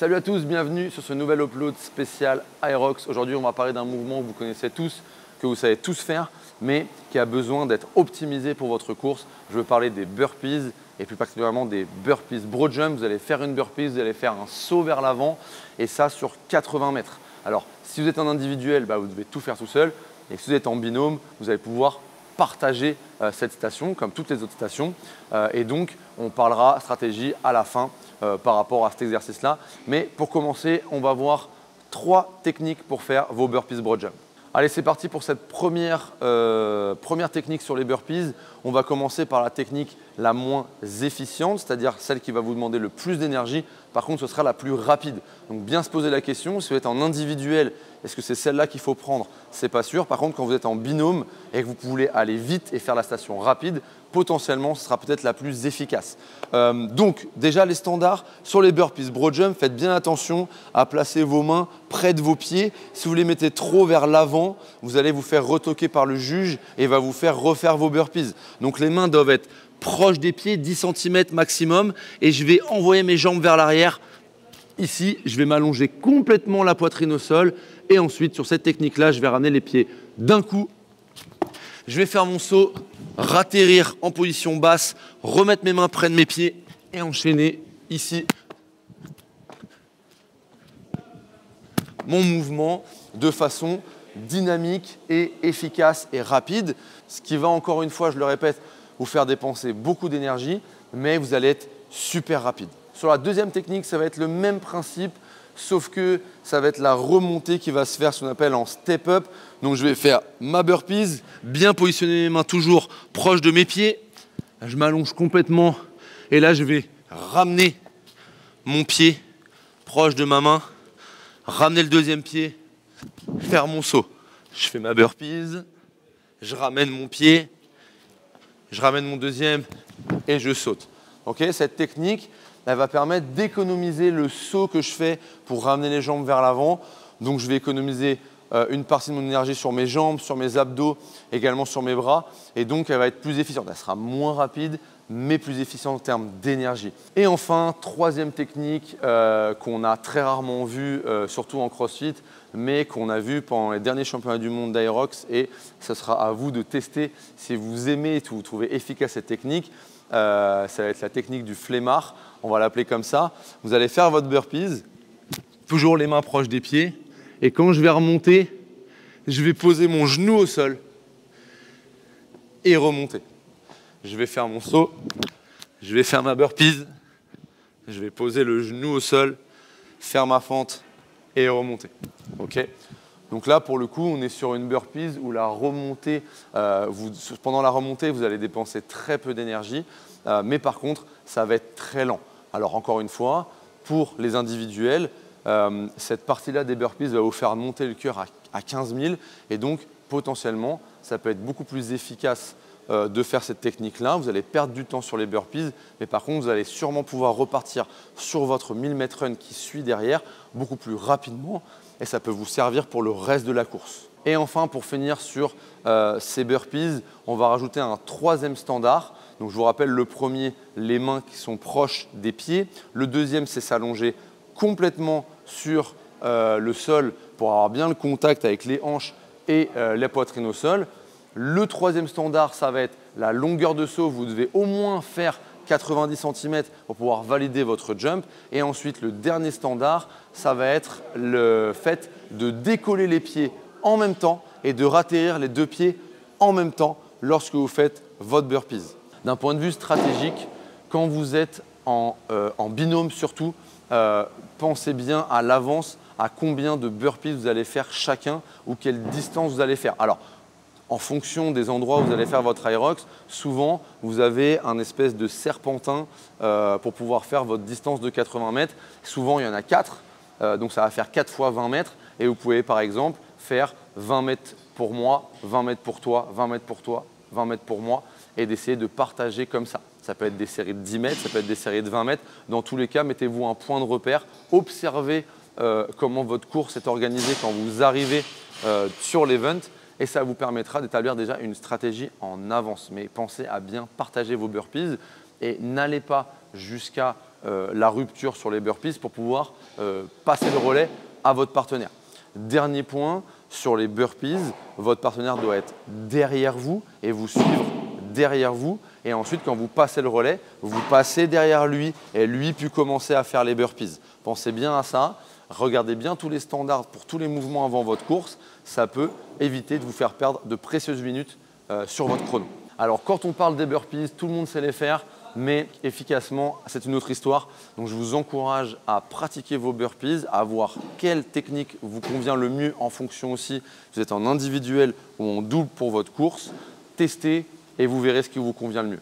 Salut à tous, bienvenue sur ce nouvel upload spécial Aerox. Aujourd'hui, on va parler d'un mouvement que vous connaissez tous, que vous savez tous faire, mais qui a besoin d'être optimisé pour votre course. Je veux parler des burpees et plus particulièrement des burpees broad jump. Vous allez faire une burpee, vous allez faire un saut vers l'avant et ça sur 80 mètres. Alors, si vous êtes en individuel, vous devez tout faire tout seul. Et si vous êtes en binôme, vous allez pouvoir partager cette station comme toutes les autres stations. Et donc, on parlera stratégie à la fin par rapport à cet exercice-là. Mais pour commencer, on va voir 3 techniques pour faire vos burpees broad jump. Allez, c'est parti pour cette première technique sur les burpees. On va commencer par la technique la moins efficiente, c'est-à-dire celle qui va vous demander le plus d'énergie. Par contre, ce sera la plus rapide. Donc, bien se poser la question, si vous êtes en individuel, est-ce que c'est celle-là qu'il faut prendre? Ce n'est pas sûr. Par contre, quand vous êtes en binôme et que vous voulez aller vite et faire la station rapide, potentiellement, ce sera peut-être la plus efficace. Donc, déjà, les standards sur les burpees broad jump, faites bien attention à placer vos mains près de vos pieds. Si vous les mettez trop vers l'avant, vous allez vous faire retoquer par le juge et va vous faire refaire vos burpees. Donc, les mains doivent être proches des pieds, 10 cm maximum, et je vais envoyer mes jambes vers l'arrière. Ici, je vais m'allonger complètement la poitrine au sol et ensuite, sur cette technique-là, je vais ramener les pieds d'un coup. Je vais faire mon saut, ratterrir en position basse, remettre mes mains près de mes pieds et enchaîner ici mon mouvement de façon dynamique et efficace et rapide. Ce qui va encore une fois, je le répète, vous faire dépenser beaucoup d'énergie, mais vous allez être super rapide. Sur la deuxième technique, ça va être le même principe, sauf que ça va être la remontée qui va se faire, ce qu'on appelle en step-up. Donc, je vais faire ma burpees, bien positionner mes mains toujours proches de mes pieds. Je m'allonge complètement et là, je vais ramener mon pied proche de ma main, ramener le deuxième pied, faire mon saut. Je fais ma burpees, je ramène mon pied, je ramène mon deuxième et je saute. Okay, cette technique, elle va permettre d'économiser le saut que je fais pour ramener les jambes vers l'avant. Donc, je vais économiser une partie de mon énergie sur mes jambes, sur mes abdos, également sur mes bras. Et donc, elle va être plus efficiente. Elle sera moins rapide, mais plus efficiente en termes d'énergie. Et enfin, troisième technique qu'on a très rarement vue, surtout en CrossFit, mais qu'on a vu pendant les derniers championnats du monde d'Aerox. Et ce sera à vous de tester si vous aimez et si vous trouvez efficace cette technique. Ça va être la technique du flemmard, on va l'appeler comme ça. Vous allez faire votre burpees, toujours les mains proches des pieds. Et quand je vais remonter, je vais poser mon genou au sol et remonter. Je vais faire mon saut, je vais faire ma burpees, je vais poser le genou au sol, faire ma fente et remonter. Okay. Donc là, pour le coup, on est sur une burpees où la remontée, pendant la remontée, vous allez dépenser très peu d'énergie, mais par contre, ça va être très lent. Alors encore une fois, pour les individuels, cette partie-là des burpees va vous faire monter le cœur à 15 000 et donc potentiellement, ça peut être beaucoup plus efficace de faire cette technique-là. Vous allez perdre du temps sur les burpees, mais par contre, vous allez sûrement pouvoir repartir sur votre 1000 m run qui suit derrière beaucoup plus rapidement et ça peut vous servir pour le reste de la course. Et enfin, pour finir sur ces burpees, on va rajouter un troisième standard. Donc, je vous rappelle, le premier, les mains qui sont proches des pieds. Le deuxième, c'est s'allonger complètement sur le sol pour avoir bien le contact avec les hanches et la poitrine au sol. Le troisième standard, ça va être la longueur de saut. Vous devez au moins faire 90 cm pour pouvoir valider votre jump. Et ensuite, le dernier standard, ça va être le fait de décoller les pieds en même temps et de ratterrir les deux pieds en même temps lorsque vous faites votre burpees. D'un point de vue stratégique, quand vous êtes en binôme surtout, pensez bien à l'avance à combien de burpees vous allez faire chacun ou quelle distance vous allez faire. Alors, en fonction des endroits où vous allez faire votre Aerox, souvent, vous avez un espèce de serpentin pour pouvoir faire votre distance de 80 mètres. Souvent, il y en a 4, donc ça va faire 4 fois 20 mètres. Et vous pouvez, par exemple, faire 20 mètres pour moi, 20 mètres pour toi, 20 mètres pour toi, 20 mètres pour moi, et d'essayer de partager comme ça. Ça peut être des séries de 10 mètres, ça peut être des séries de 20 mètres. Dans tous les cas, mettez-vous un point de repère. Observez comment votre course est organisée quand vous arrivez sur l'event. Et ça vous permettra d'établir déjà une stratégie en avance. Mais pensez à bien partager vos burpees et n'allez pas jusqu'à la rupture sur les burpees pour pouvoir passer le relais à votre partenaire. Dernier point, sur les burpees, votre partenaire doit être derrière vous et vous suivre derrière vous. Et ensuite, quand vous passez le relais, vous passez derrière lui et lui peut commencer à faire les burpees. Pensez bien à ça. Regardez bien tous les standards pour tous les mouvements avant votre course. Ça peut éviter de vous faire perdre de précieuses minutes sur votre chrono. Alors, quand on parle des burpees, tout le monde sait les faire, mais efficacement, c'est une autre histoire. Donc, je vous encourage à pratiquer vos burpees, à voir quelle technique vous convient le mieux en fonction aussi si vous êtes en individuel ou en double pour votre course. Testez et vous verrez ce qui vous convient le mieux.